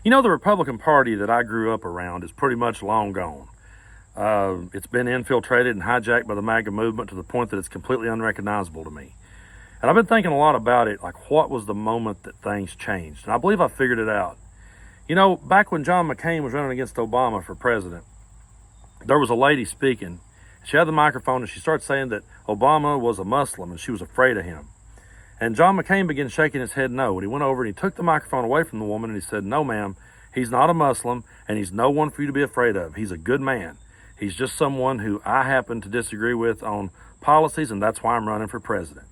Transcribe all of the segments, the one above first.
You know, the Republican Party that I grew up around is pretty much long gone. It's been infiltrated and hijacked by the MAGA movement to the point that it's completely unrecognizable to me. And I've been thinking a lot about it, like what was the moment that things changed? And I believe I figured it out. You know, back when John McCain was running against Obama for president, there was a lady speaking. She had the microphone and she started saying that Obama was a Muslim and she was afraid of him. And John McCain began shaking his head no. And he went over and he took the microphone away from the woman and he said, "No, ma'am, he's not a Muslim and he's no one for you to be afraid of. He's a good man. He's just someone who I happen to disagree with on policies, and that's why I'm running for president."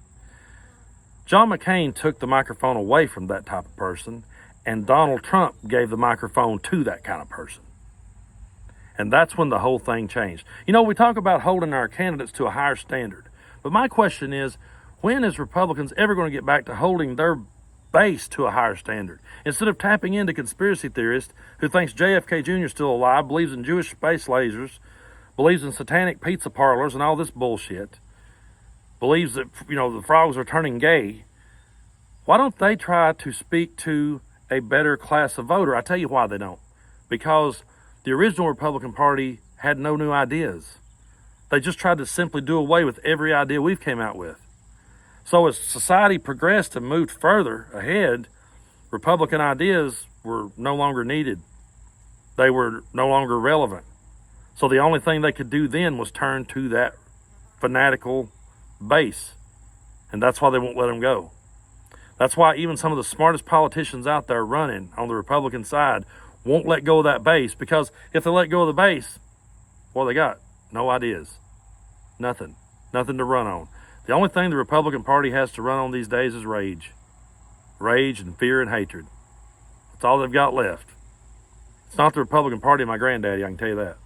John McCain took the microphone away from that type of person, and Donald Trump gave the microphone to that kind of person. And that's when the whole thing changed. You know, we talk about holding our candidates to a higher standard. But my question is, when is Republicans ever going to get back to holding their base to a higher standard? Instead of tapping into conspiracy theorists who thinks JFK Jr. is still alive, believes in Jewish space lasers, believes in satanic pizza parlors and all this bullshit, believes that, the frogs are turning gay, why don't they try to speak to a better class of voter? I tell you why they don't. Because the original Republican Party had no new ideas. They just tried to simply do away with every idea we've came out with. So as society progressed and moved further ahead, Republican ideas were no longer needed. They were no longer relevant. So the only thing they could do then was turn to that fanatical base. And that's why they won't let them go. That's why even some of the smartest politicians out there running on the Republican side won't let go of that base, because if they let go of the base, well, they got no ideas. Nothing to run on. The only thing the Republican Party has to run on these days is rage. Rage and fear and hatred. That's all they've got left. It's not the Republican Party of my granddaddy, I can tell you that.